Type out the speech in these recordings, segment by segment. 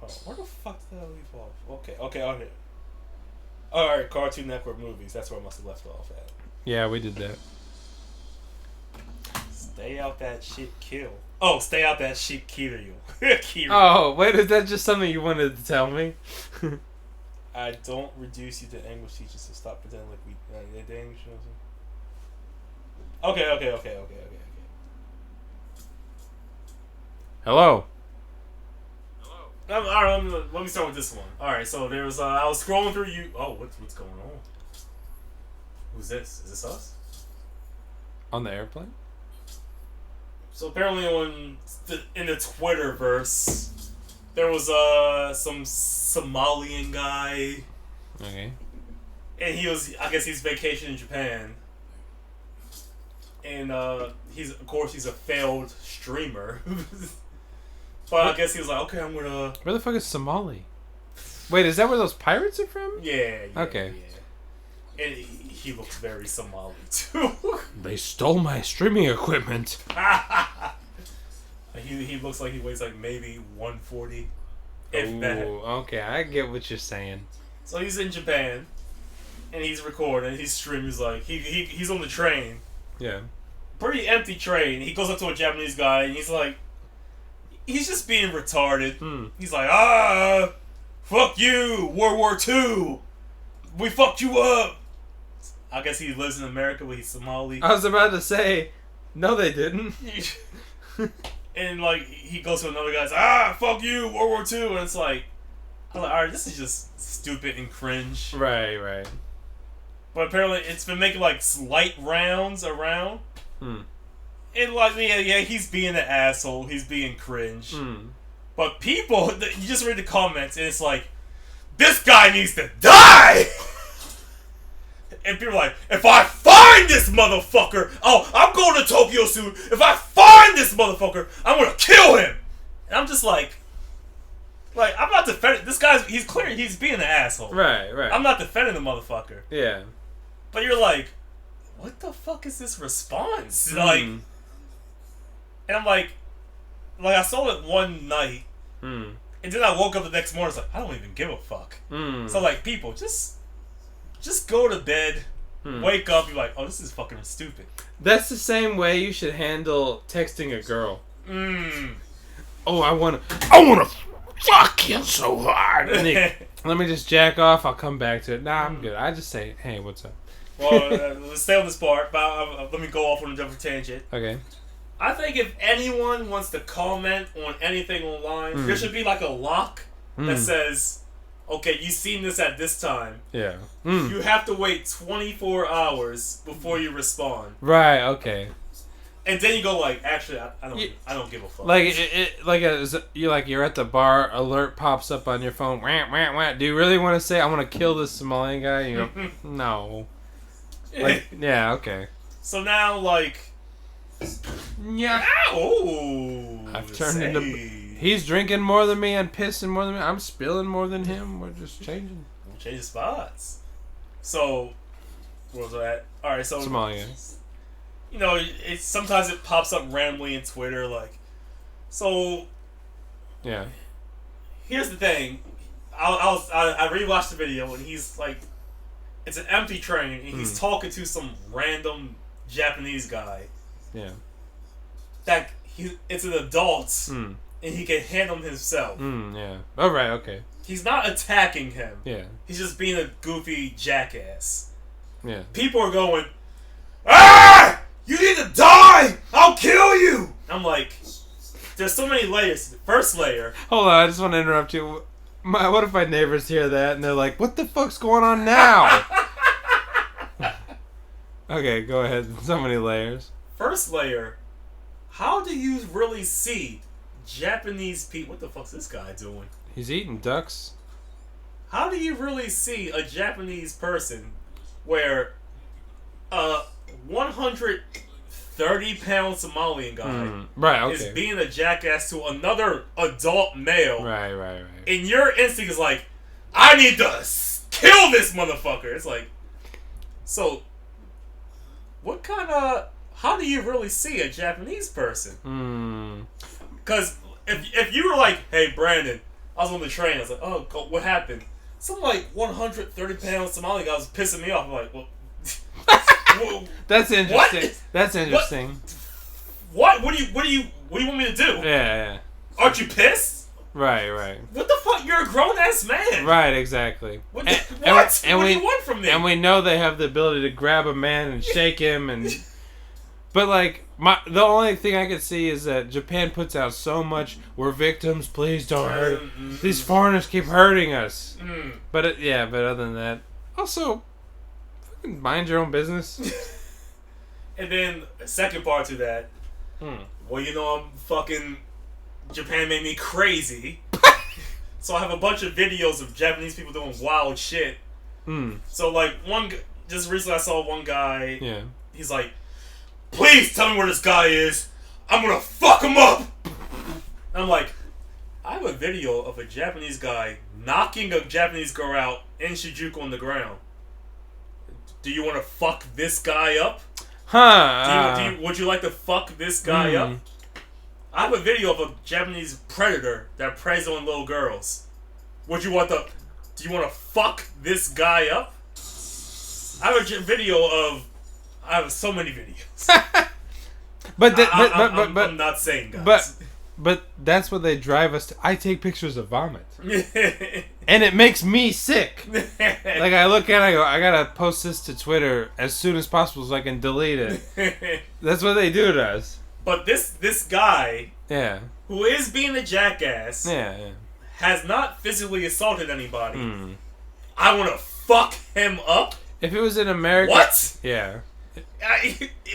Oh, where the fuck did that leave off? Okay. Alright, Cartoon Network movies. That's where I must have left off at. Yeah, we did that. Stay out that shit, kill. Oh, stay out that shit, Kiryu. Kiryu. Oh, wait, is that just something you wanted to tell me? I don't reduce you to English teachers, so stop pretending like we they English. Okay. Hello. Alright, let me start with this one. Alright, so there was I was scrolling through you. Oh, what's going on? Who's this? Is this us? On the airplane? So apparently in the Twitterverse, there was some Somalian guy, Okay. and I guess he's vacationing in Japan, and he's a failed streamer, but I guess he was like, okay, I'm gonna. Where the fuck is Somali? Wait, is that where those pirates are from? Yeah. Okay. Yeah. And he looks very Somali too. They stole my streaming equipment. He looks like he weighs like maybe 140, if that. Okay, I get what you're saying. So he's in Japan, and he's recording. He's streaming. He's like he's on the train. Yeah. Pretty empty train. He goes up to a Japanese guy, and he's like, he's just being retarded. He's like, fuck you, World War II. We fucked you up. I guess he lives in America, but he's Somali. I was about to say, no, they didn't. And like he goes to another guy's, fuck you, World War II, and it's like, I'm like, alright, this is just stupid and cringe. Right. But apparently it's been making like slight rounds around. And like, yeah, he's being an asshole, he's being cringe. But people, you just read the comments, and it's like, this guy needs to die! And people are like, if I find this motherfucker, I'm going to Tokyo soon. If I find this motherfucker, I'm going to kill him. And I'm just like I'm not defending this guy's. He's being an asshole. Right. I'm not defending the motherfucker. Yeah. But you're like, what the fuck is this response? Like, and I'm like I saw it one night, and then I woke up the next morning. It's like, I don't even give a fuck. So like, people just go to bed, wake up, you're like, oh, this is fucking stupid. That's the same way you should handle texting a girl. Oh, I wanna fuck you so hard. Let me just jack off. I'll come back to it. Nah, I'm good. I just say, hey, what's up? Well, let's stay on this part, but let me go off on a different tangent. Okay. I think if anyone wants to comment on anything online, there should be like a lock that says, okay, you've seen this at this time. Yeah. You have to wait 24 hours before you respond. Right, okay. And then you go like, actually, I don't give a fuck. Like you're at the bar, alert pops up on your phone. Wah, wah, wah. Do you really want to say I want to kill this Somalian guy? And you go, no. Like, yeah, okay. So now, like, yeah. Oh, I've turned into. He's drinking more than me and pissing more than me. I'm spilling more than him. We're just changing. We'll change spots. So, where was I at? All right, so Somalia. You know, sometimes it pops up randomly in Twitter, like. So. Yeah. Here's the thing. I rewatched the video and he's like, it's an empty train and he's talking to some random Japanese guy. Yeah. That it's an adult and he can handle himself. Yeah. Oh, right, okay. He's not attacking him. Yeah. He's just being a goofy jackass. Yeah. People are going, ah! You need to die! I'll kill you! I'm like, there's so many layers. The first layer. Hold on, I just want to interrupt you. What if my neighbors hear that and they're like, what the fuck's going on now? Okay, go ahead. So many layers. First layer, how do you really see Japanese people? What the fuck's this guy doing? He's eating ducks. How do you really see a Japanese person where a 130-pound Somalian guy is being a jackass to another adult male? Right. And your instinct is like, I need to kill this motherfucker. It's like, so, what kind of... How do you really see a Japanese person? Because if you were like, hey, Brandon, I was on the train. I was like, oh, what happened? Some like 130-pound Somali guy was pissing me off. I'm like, well, that's interesting. What? That's interesting. What? What do you want me to do? Yeah. Aren't you pissed? Right. What the fuck? You're a grown ass man. Right, exactly. What? And what do you want from me? And we know they have the ability to grab a man and shake him, but like the only thing I could see is that Japan puts out so much. We're victims. Please don't hurt. These foreigners keep hurting us. But other than that, also, fucking mind your own business. And then the second part to that. Well, I'm fucking. Japan made me crazy. So I have a bunch of videos of Japanese people doing wild shit. So like just recently I saw one guy. Yeah. He's like, please tell me where this guy is. I'm gonna fuck him up. I'm like, I have a video of a Japanese guy knocking a Japanese girl out in Shinjuku on the ground. Do you want to fuck this guy up? Would you like to fuck this guy up? I have a video of a Japanese predator that preys on little girls. Do you want to fuck this guy up? I have so many videos. I'm not saying, guys. But that's what they drive us to. I take pictures of vomit. And it makes me sick. Like, I look at it, I go, I gotta post this to Twitter as soon as possible so I can delete it. That's what they do to us. But this guy, yeah, who is being a jackass, has not physically assaulted anybody. I want to fuck him up. If it was in America, what? Yeah.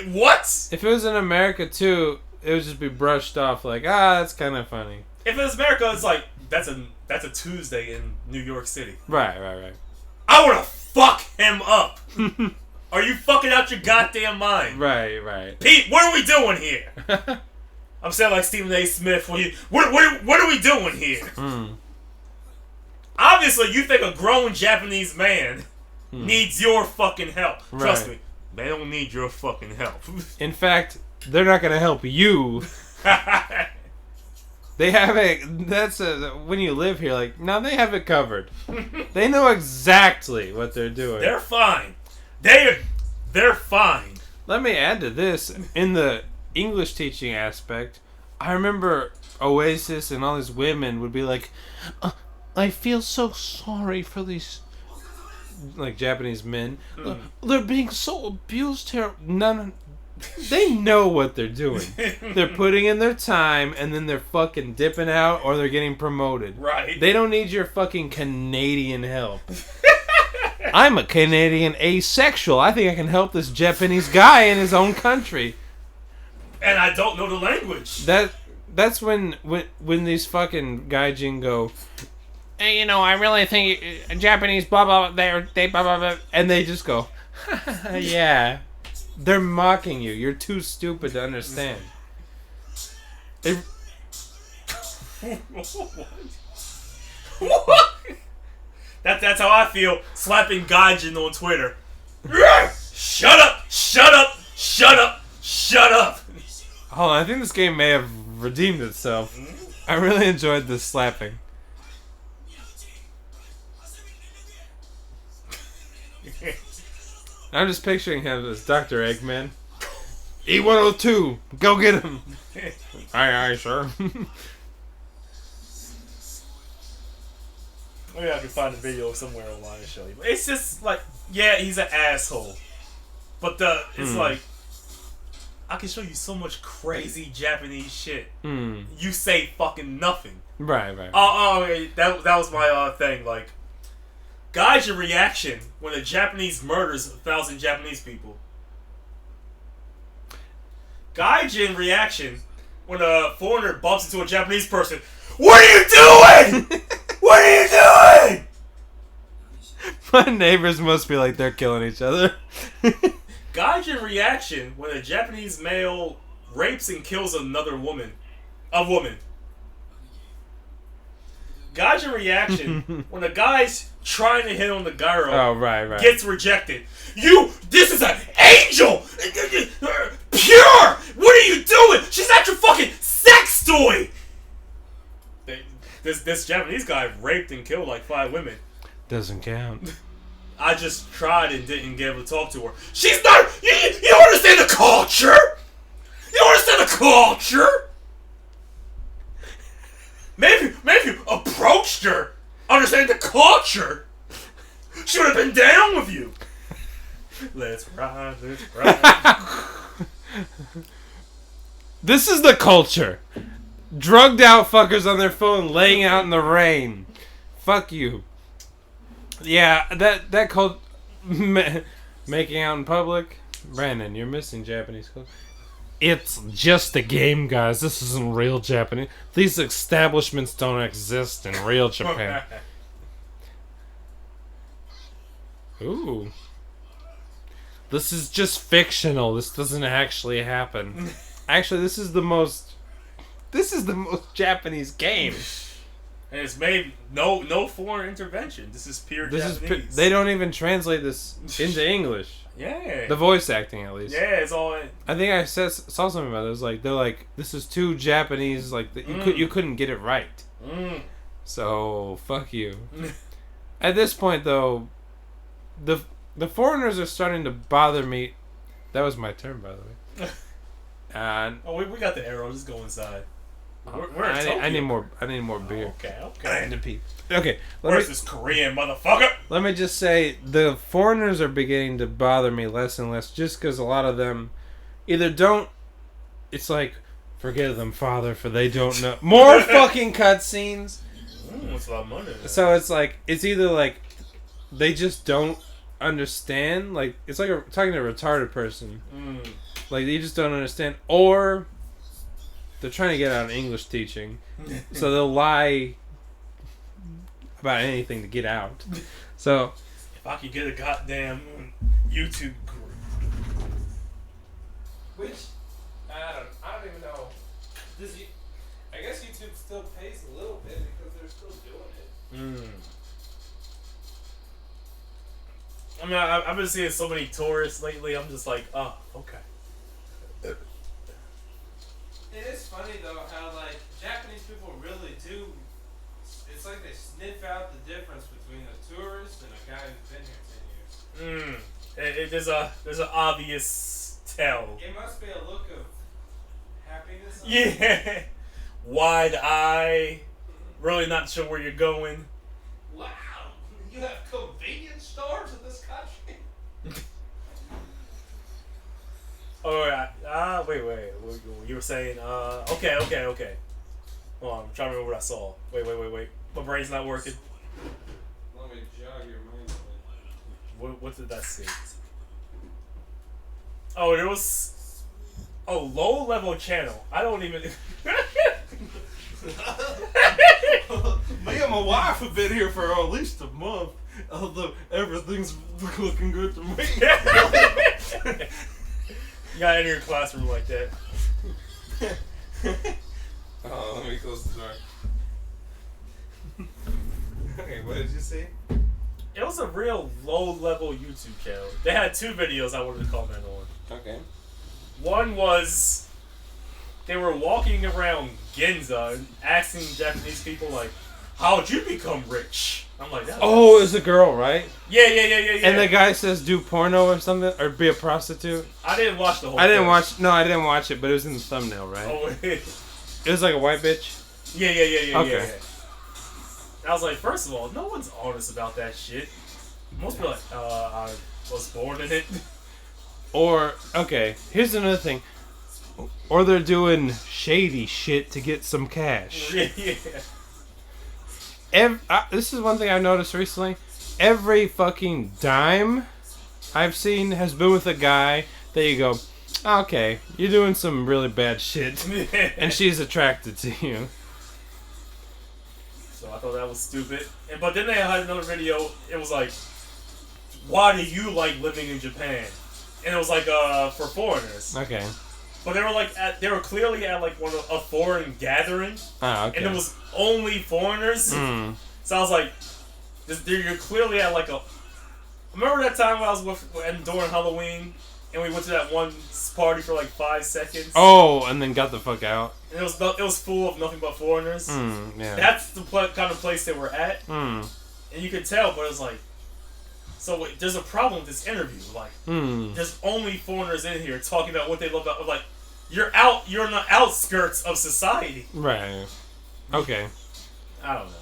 What? If it was in America too, it would just be brushed off like, that's kind of funny. If it was America, it's like that's a Tuesday in New York City. Right. I want to fuck him up. Are you fucking out your goddamn mind? Right. Pete, what are we doing here? I'm saying like Stephen A. Smith. What are we doing here? Obviously, you think a grown Japanese man needs your fucking help. Trust me, they don't need your fucking help. In fact, they're not going to help you. They have it. When you live here, like, no, they have it covered. They know exactly what they're doing. They're fine. They're fine. Let me add to this. In the English teaching aspect, I remember Oasis and all these women would be like, I feel so sorry for these, like, Japanese men. They're being so abused here. None. They know what they're doing. They're putting in their time, and then they're fucking dipping out, or they're getting promoted. Right. They don't need your fucking Canadian help. I'm a Canadian asexual. I think I can help this Japanese guy in his own country. And I don't know the language. That's when these fucking gaijin go, hey, I really think Japanese blah blah they blah blah blah, and they just go, yeah. They're mocking you. You're too stupid to understand. What? That's how I feel slapping gaijin on Twitter. Shut up! Shut up! Shut up! Shut up! Hold on, I think this game may have redeemed itself. I really enjoyed this slapping. I'm just picturing him as Dr. Eggman. E102, go get him. Aye, sir. Maybe I can find a video somewhere online to show you. But it's just like, yeah, he's an asshole. But it's like, I can show you so much crazy Japanese shit. You say fucking nothing. Right. That was my thing. Like, gaijin reaction when a Japanese murders 1,000 Japanese people. Gaijin reaction when a foreigner bumps into a Japanese person. What are you doing? What are you doing? My neighbors must be like they're killing each other. Gaijin reaction when a Japanese male rapes and kills another woman. A woman. Gaijin reaction when a guy's trying to hit on the girl. Oh, right. Gets rejected. This is an angel! Pure! What are you doing? She's not your fucking sex toy! this Japanese guy raped and killed like 5 women. Doesn't count. I just tried and didn't get able to talk to her. She's not. You don't understand the culture. You don't understand the culture. Maybe if you approached her, understand the culture, she would have been down with you. Let's ride. This is the culture. Drugged out fuckers on their phone laying out in the rain. Fuck you. Yeah, that cult making out in public. Brandon, you're missing Japanese culture. It's just a game, guys. This isn't real Japanese. These establishments don't exist in real Japan. Ooh. This is just fictional. This doesn't actually happen. Actually, this is the most Japanese game. And it's made no foreign intervention. This is pure Japanese. They don't even translate this into English. Yeah. The voice acting, at least. Yeah, it's all. I think I saw something about it. It was like they're like, this is too Japanese. Like you couldn't get it right. So fuck you. At this point, though, the foreigners are starting to bother me. That was my turn, by the way. And we got the arrow. Just go inside. I need more beer. Okay. I need to pee. Okay. Where's this Korean motherfucker? Let me just say, the foreigners are beginning to bother me less and less, just because a lot of them either don't. It's like, forgive them, Father, for they don't know. More fucking cutscenes. It's a lot of money. So it's like, it's either like they just don't understand. Like, it's like talking to a retarded person. Like, they just don't understand, or they're trying to get out of English teaching, so they'll lie about anything to get out. So, if I could get a goddamn YouTube group, which I don't even know. I guess YouTube still pays a little bit because they're still doing it. I mean, I've been seeing so many tourists lately. I'm just like, oh, okay. It is funny though how like Japanese people really do. It's like they sniff out the difference between a tourist and a guy who's been here 10 years. There's an obvious tell. It must be a look of happiness. Yeah. Wide eye. Really not sure where you're going. Wow, you have convenience stores in this country. Alright, wait. You were saying, okay. Hold on, I'm trying to remember what I saw. Wait. My brain's not working. Let me jog your mind. What did I see? Oh, there was a low-level channel. I don't even... Me and my wife have been here for at least a month, although everything's looking good to me. You gotta enter your classroom like that. Oh, let me close the door. Okay, what did you see? It was a real low-level YouTube channel. They had 2 videos I wanted to comment on. Okay. One was they were walking around Ginza and asking Japanese people like, "How'd you become rich?" I'm like, oh, it's a girl, right? Yeah. And the guy says, "Do porno or something, or be a prostitute." I didn't watch the whole. I didn't watch it, but it was in the thumbnail, right? Oh, it was like a white bitch. Yeah. Okay. Yeah. I was like, first of all, no one's honest about that shit. Most people are like, I was born in it. Or, okay, here's another thing. Or they're doing shady shit to get some cash. Yeah. This is one thing I've noticed recently. Every fucking dime I've seen has been with a guy that you go, okay, you're doing some really bad shit, and she's attracted to you. So I thought that was stupid. But then they had another video. It was like, why do you like living in Japan? And it was like for foreigners. Okay. But they were like they were clearly at like a foreign gathering. Ah, okay. And it was only foreigners. So I was like, you're clearly at like a. Remember that time when I was during Halloween, and we went to that one party for like 5 seconds. Oh, and then got the fuck out. And it was full of nothing but foreigners. Yeah. That's the kind of place they were at. And you could tell, but it was like, so wait, there's a problem with this interview. Like, there's only foreigners in here talking about what they love about. Like, you're on the outskirts of society. Right. Okay. I don't know.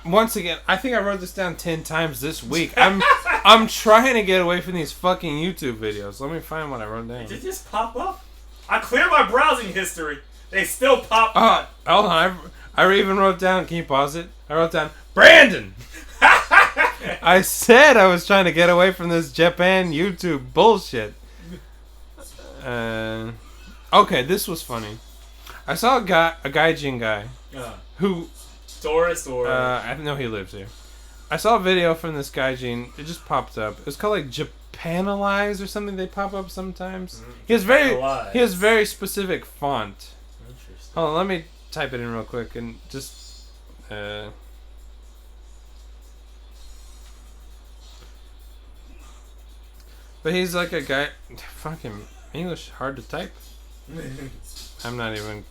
Once again, I think I wrote this down 10 times this week. I'm trying to get away from these fucking YouTube videos. Let me find what I wrote down. Did it just pop up? I cleared my browsing history. They still pop up. Hold on. I even wrote down. Can you pause it? I wrote down Brandon. I said I was trying to get away from this Japan YouTube bullshit. Okay, this was funny. I saw a gaijin guy who. Tourist or I know he lives here. I saw a video from this gaijin. It just popped up. It was called like Japanalize or something. They pop up sometimes. He has very specific font. Interesting. Hold on, let me type it in real quick and just. But he's like a guy. Fucking English hard to type. I'm not even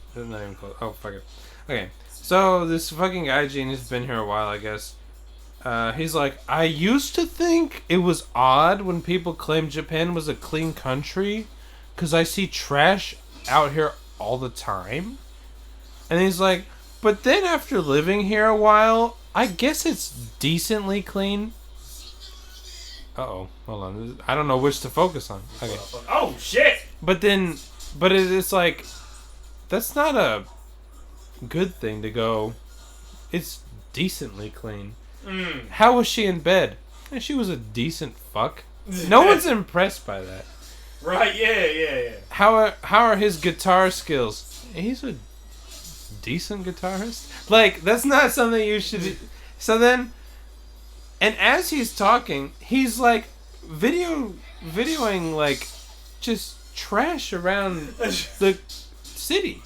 close. Oh fuck it. Okay. So, this fucking gaijin has been here a while, I guess. He's like, I used to think it was odd when people claim Japan was a clean country, because I see trash out here all the time. And he's like, but then after living here a while, I guess it's decently clean. Uh-oh, hold on. I don't know which to focus on. Okay. Oh, shit! But it's like, that's not a good thing to go. It's decently clean. How was she in bed? She was a decent fuck. No one's impressed by that. Right? Yeah. How are his guitar skills? He's a decent guitarist. Like, that's not something you should. So then, and as he's talking, he's like videoing like just trash around the city.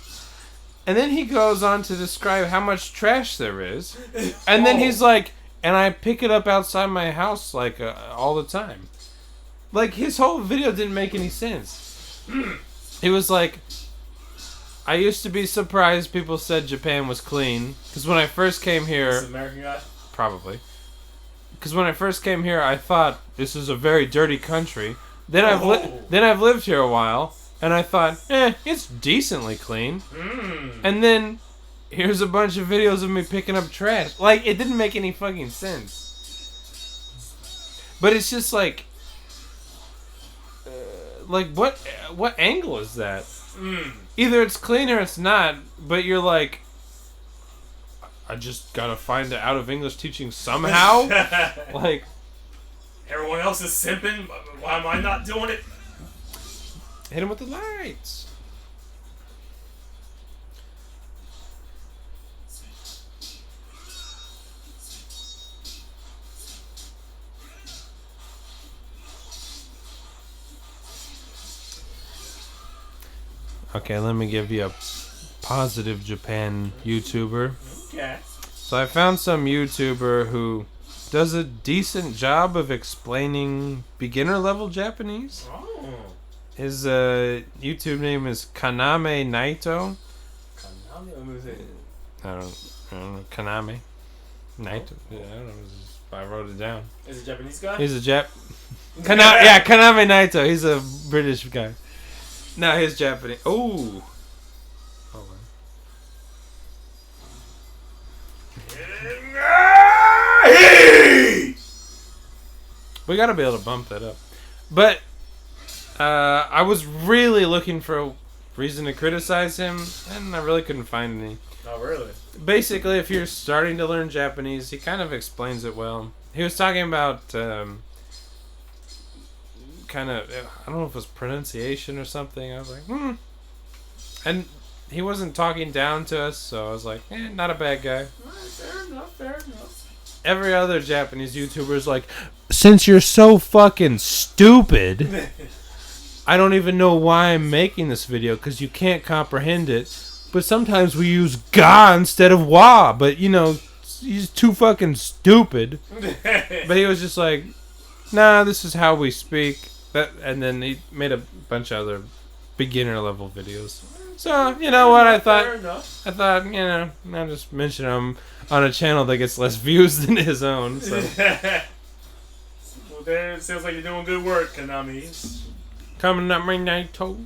And then he goes on to describe how much trash there is. And then he's like, and I pick it up outside my house, like, all the time. Like, his whole video didn't make any sense. It was like, I used to be surprised people said Japan was clean. Because when I first came here... This American guy? Probably. Because when I first came here, I thought, this is a very dirty country. Then I've lived here a while. And I thought, it's decently clean. And then, here's a bunch of videos of me picking up trash. Like, it didn't make any fucking sense. But it's just like what angle is that? Either it's clean or it's not, but you're like, I just gotta find it out of English teaching somehow? Like, everyone else is simping, why am I not doing it? Hit him with the lights. Okay, let me give you a positive Japan YouTuber. Okay. So I found some YouTuber who does a decent job of explaining beginner level Japanese. Oh. His YouTube name is Kaname Naito. Kaname? What was it? I don't know. Kaname Naito. I don't know. I wrote it down. Is it a Japanese guy? He's a Kaname Naito. He's a British guy. No, he's Japanese. Ooh. Hold on. We gotta be able to bump that up. But I was really looking for a reason to criticize him, and I really couldn't find any. Oh, really? Basically, if you're starting to learn Japanese, he kind of explains it well. He was talking about kind of, I don't know if it was pronunciation or something. I was like, And he wasn't talking down to us, so I was like, not a bad guy. Fair enough. Every other Japanese YouTuber is like, since you're so fucking stupid, I don't even know why I'm making this video, because you can't comprehend it. But sometimes we use ga instead of wa, but he's too fucking stupid. But he was just like, nah, this is how we speak. and then he made a bunch of other beginner level videos. So you know what I thought? I'll just mention him on a channel that gets less views than his own. So. Well, there it sounds like you're doing good work, Konami. Coming up my night toe.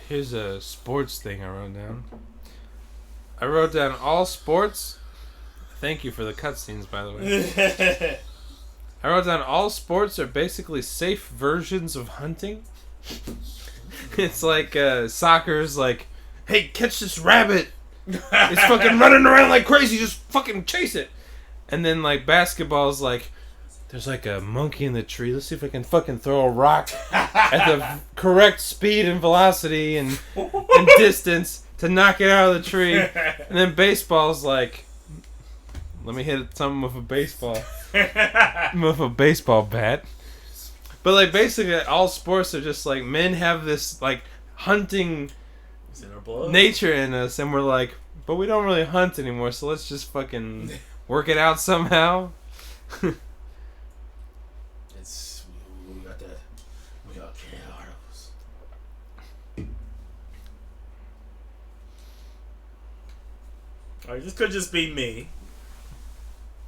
Here's a sports thing I wrote down. I wrote down all sports. Thank you for the cutscenes, by the way. I wrote down all sports are basically safe versions of hunting. It's like soccer's like, hey, catch this rabbit. It's fucking running around like crazy. Just fucking chase it. And then like basketball's like, there's like a monkey in the tree. Let's see if I can fucking throw a rock at the correct speed and velocity and distance to knock it out of the tree. And then baseball's like, let me hit something with a baseball. With a baseball bat. But like basically all sports are just like men have this like hunting nature in us, and we're like, but we don't really hunt anymore, so let's just fucking work it out somehow. We got articles. Alright, this could just be me.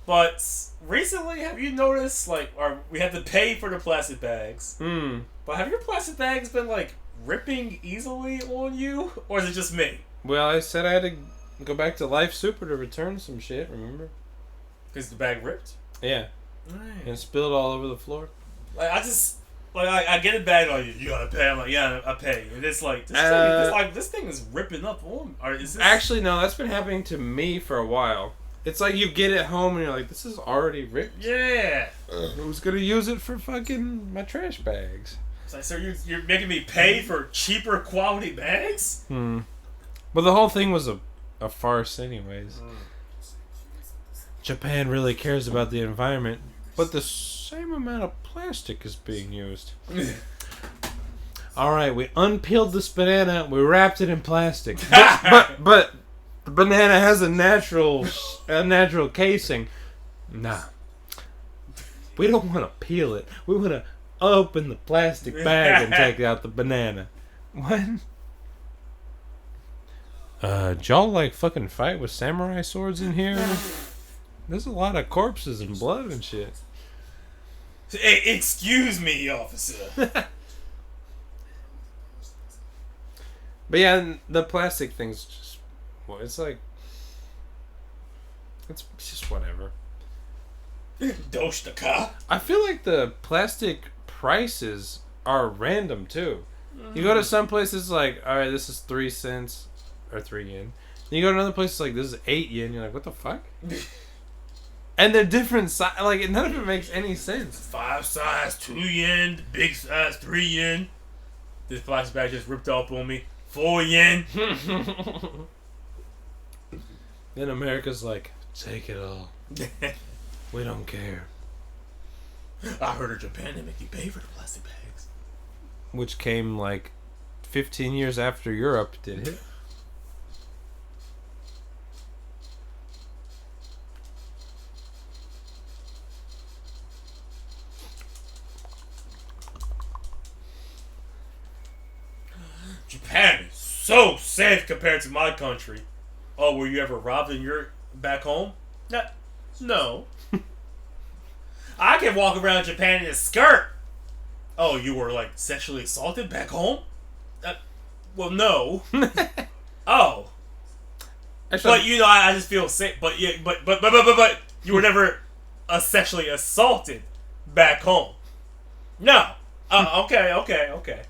But recently, have you noticed, like, we have to pay for the plastic bags? But have your plastic bags been, like, ripping easily on you? Or is it just me? Well, I said I had to go back to Life Super to return some shit, remember? Because the bag ripped? Yeah. Right. And spilled all over the floor. Like, I get a bag on you. You gotta pay. I'm like, yeah, I pay. And it's like, this thing is ripping up on. Or is this... Actually, no, that's been happening to me for a while. It's like you get it home and you're like, this is already ripped. Yeah. Who's gonna use it for fucking my trash bags? It's like, so you're making me pay for cheaper quality bags? But the whole thing was a farce anyways. Japan really cares about the environment, but the same amount of plastic is being used. Alright, we unpeeled this banana, we wrapped it in plastic. But the banana has a natural casing. Nah. We don't want to peel it. We want to open the plastic bag and take out the banana. What? Y'all like fucking fight with samurai swords in here? There's a lot of corpses and blood and shit. Hey, excuse me, officer. But yeah, the plastic thing's just... Well, it's like... It's just whatever. Dosh the car. I feel like the plastic prices are random, too. You go to some places like, alright, this is 3 cents. Or 3 yen. Then you go to another place like, this is 8 yen. You're like, what the fuck? And they're different size. Like, none of it makes any sense. 5 size, 2 yen. Big size, 3 yen. This plastic bag just ripped off on me. 4 yen. Then America's like, take it all. We don't care. I heard in Japan they make you pay for the plastic bags. Which came like 15 years after Europe did it. Japan is so safe compared to my country. Oh, were you ever robbed in your back home? No. I can walk around Japan in a skirt. Oh, you were like sexually assaulted back home? Well, no. Oh. Actually, but you know, I just feel safe. But yeah, but you were never sexually assaulted back home. No. Okay.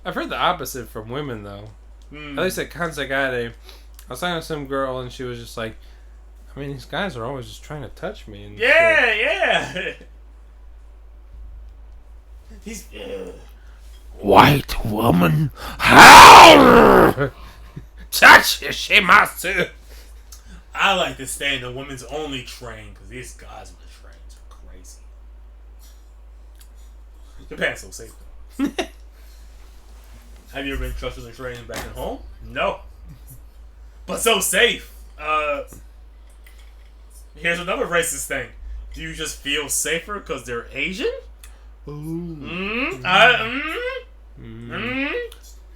I've heard the opposite from women, though. At least at Kansagade, I was talking to some girl, and she was just like, I mean, these guys are always just trying to touch me. And yeah. He's... White woman, how? Touch shimasu. I like to stay in the women's only train, because these guys on the trains are crazy. Japan's so safe, though. Have you ever been trusted on the train back at home? No. but so safe. Here's another racist thing. Do you just feel safer because they're Asian? Ooh.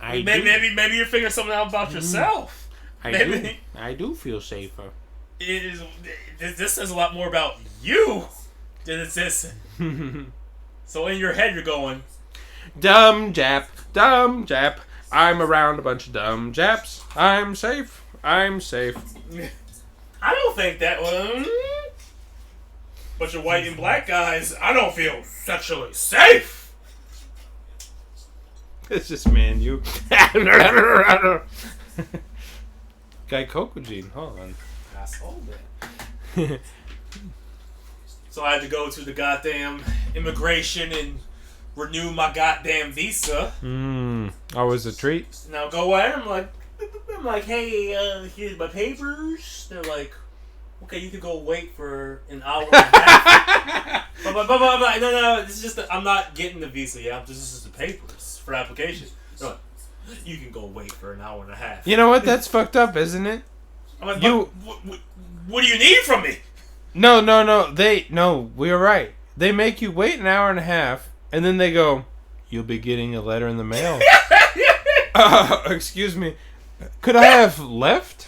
Maybe you're figuring something out about yourself. I do feel safer. This says a lot more about you than it says. So in your head, you're going, dumb Jap. I'm around a bunch of dumb Japs. I'm safe. I don't think that one. Bunch of white and black guys, I don't feel sexually safe. It's just man, you. Guy Kokujin, hold on. I sold it. So I had to go to the goddamn immigration and renew my goddamn visa. Always a treat. Now go in, I'm like, hey, here's my papers. They're like, okay, you can go wait for an hour and a half. No, this is just I'm not getting the visa yet. This is just the papers for application. They're like, you can go wait for an hour and a half. You know what? That's fucked up, isn't it? I'm like, what do you need from me? No. We were right. They make you wait an hour and a half, and then they go, you'll be getting a letter in the mail. Excuse me. Could I have left?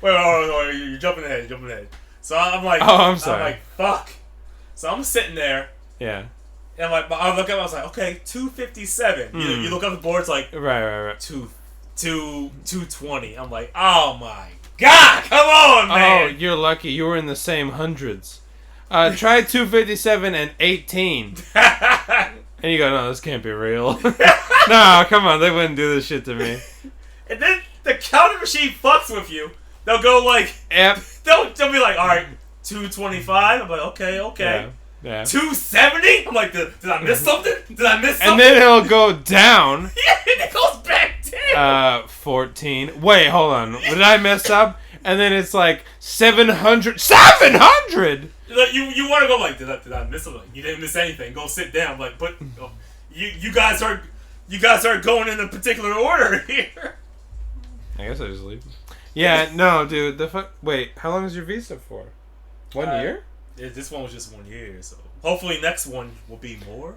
Wait, you're jumping ahead. So I'm like, I'm sorry. I'm like, fuck. So I'm sitting there. Yeah. And I look up, I was like, okay, 257. You look up the board, it's like, right. 220. I'm like, oh my god, come on, man. Oh, you're lucky. You were in the same hundreds. Try 257 and 18. And you go, no, this can't be real. No, come on, they wouldn't do this shit to me. And then the counter machine fucks with you. They'll go like, yep. They'll be like, all right, 225. I'm like, okay. Yeah. 270. I'm like, did I miss something? And then it'll go down. Yeah, it goes back down. 14. Wait, hold on. Did I mess up? And then it's like 700. 700. You want to go like, did I miss something? You didn't miss anything. Go sit down. Like, but you guys are going in a particular order here. I guess I just leave. Yeah, no, dude. Wait, how long is your visa for? 1 year? This one was just 1 year, so hopefully next one will be more.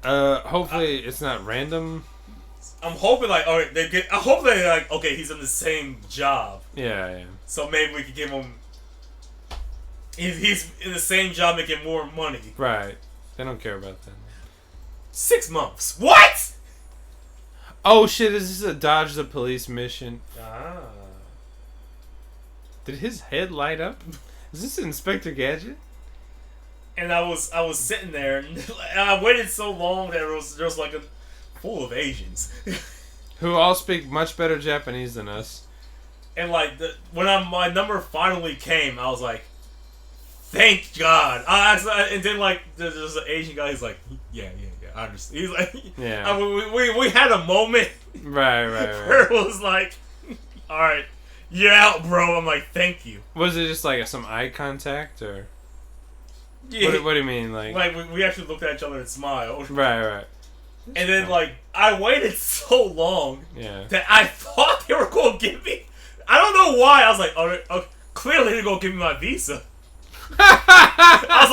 Hopefully it's not random. I'm hoping like, all right, I hope they're like, okay, he's in the same job. Yeah. So maybe we could give him. If he's in the same job making more money. Right. They don't care about that. 6 months. What? Oh shit! Is this a dodge the police mission? Did his head light up? Is this Inspector Gadget? And I was sitting there, and I waited so long that there was like a full of Asians who all speak much better Japanese than us. And like when my number finally came, I was like, "Thank God!" And then like there's an Asian guy. He's like, "Yeah, I understand." He's like, "Yeah." We had a moment, right. Where it was like, "All right, you're out, bro." I'm like, "Thank you." Was it just like some eye contact or? Yeah. What do you mean, like? Like we actually looked at each other and smiled. Right. And then like I waited so long. Yeah. That I thought they were gonna give me. I don't know why. I was like, oh clearly they're gonna give me my visa. I was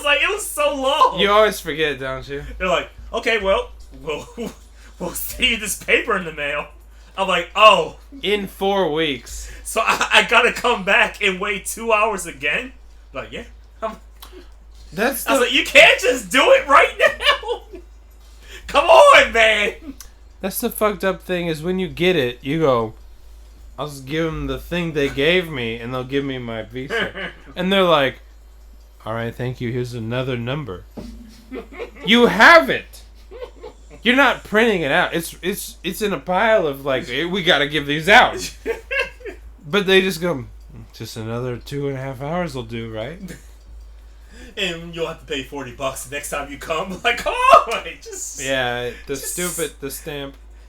like, it was so long. You always forget, don't you? They're like, okay, well, we'll see this paper in the mail. I'm like, oh. In 4 weeks. So I gotta come back and wait 2 hours again? Like, yeah. I was like, you can't just do it right now. Come on, man. That's the fucked up thing is when you get it, you go, I'll just give them the thing they gave me, and they'll give me my visa. And they're like, all right, thank you. Here's another number. You have it. You're not printing it out. It's in a pile of like, hey, we got to give these out. But they just go, just another 2.5 hours will do, right? And you'll have to pay $40 next time you come. Like, come on, the stamp.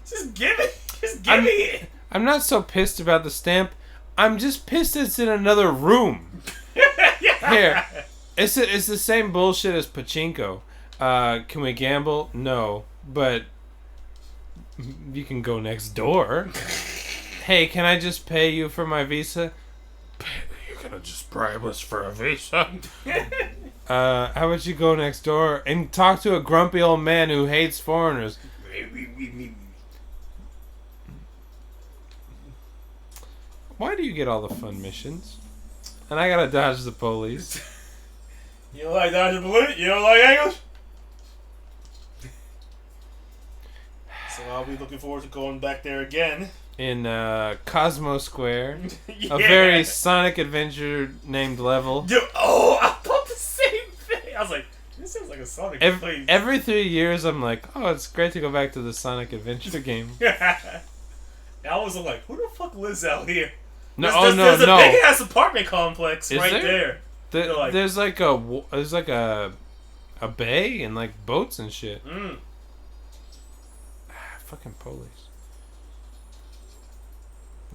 Just give it. Just give me it. I'm not so pissed about the stamp. I'm just pissed it's in another room. Here, it's the same bullshit as pachinko. Can we gamble? No, but You can go next door. Hey, can I just pay you for my visa? You're gonna just bribe us for a visa? How about you go next door and talk to a grumpy old man who hates foreigners? Why do you get all the fun missions? And I gotta dodge the police. You don't like dodging police? You don't like English? So I'll be looking forward to going back there again. In Cosmo Square. Yeah. A very Sonic Adventure named level. Dude, oh, I thought the same thing. I was like, this sounds like a Sonic place. Every 3 years I'm like, oh, it's great to go back to the Sonic Adventure game. I was like, who the fuck lives out here? No, There's a big ass apartment complex there? There's like a bay and like boats and shit. Fucking police.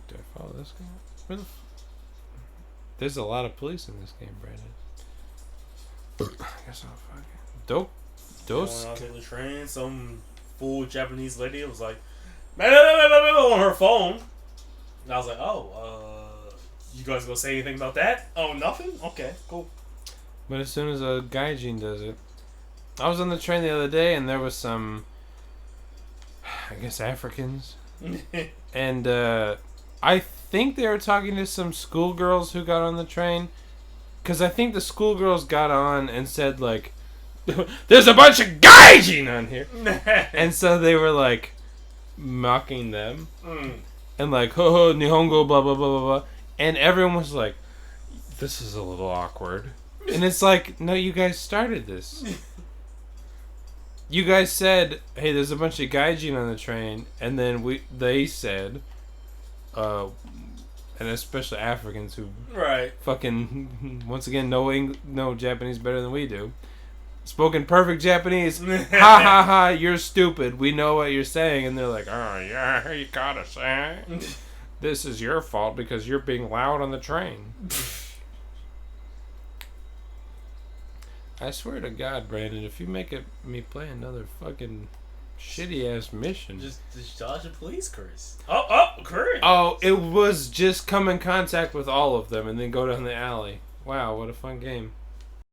Do I follow this guy? Where the There's a lot of police in this game, Brandon. I guess I'll fucking Going out to the train, some fool Japanese lady was like, on her phone. And I was like, you guys gonna say anything about that? Oh, nothing? Okay, cool. But as soon as a gaijin does it. I was on the train the other day and there was some, I guess, Africans. And I think they were talking to some schoolgirls who got on the train. Because I think the schoolgirls got on and said, like, there's a bunch of gaijin on here. And so they were, like, mocking them. And like, ho ho, Nihongo, blah, blah, blah, blah, blah. And everyone was like, this is a little awkward. And it's like, no, you guys started this. You guys said, hey, there's a bunch of gaijin on the train. And then they said, and especially Africans who fucking, once again, know Japanese better than we do. Spoken perfect Japanese. Ha ha ha, you're stupid. We know what you're saying. And they're like, oh yeah, you gotta say it. This is your fault because you're being loud on the train. I swear to God, Brandon, if you make me play another fucking shitty ass mission. Just dodge a police curse. Curse. Oh, it was just come in contact with all of them and then go down the alley. Wow, what a fun game.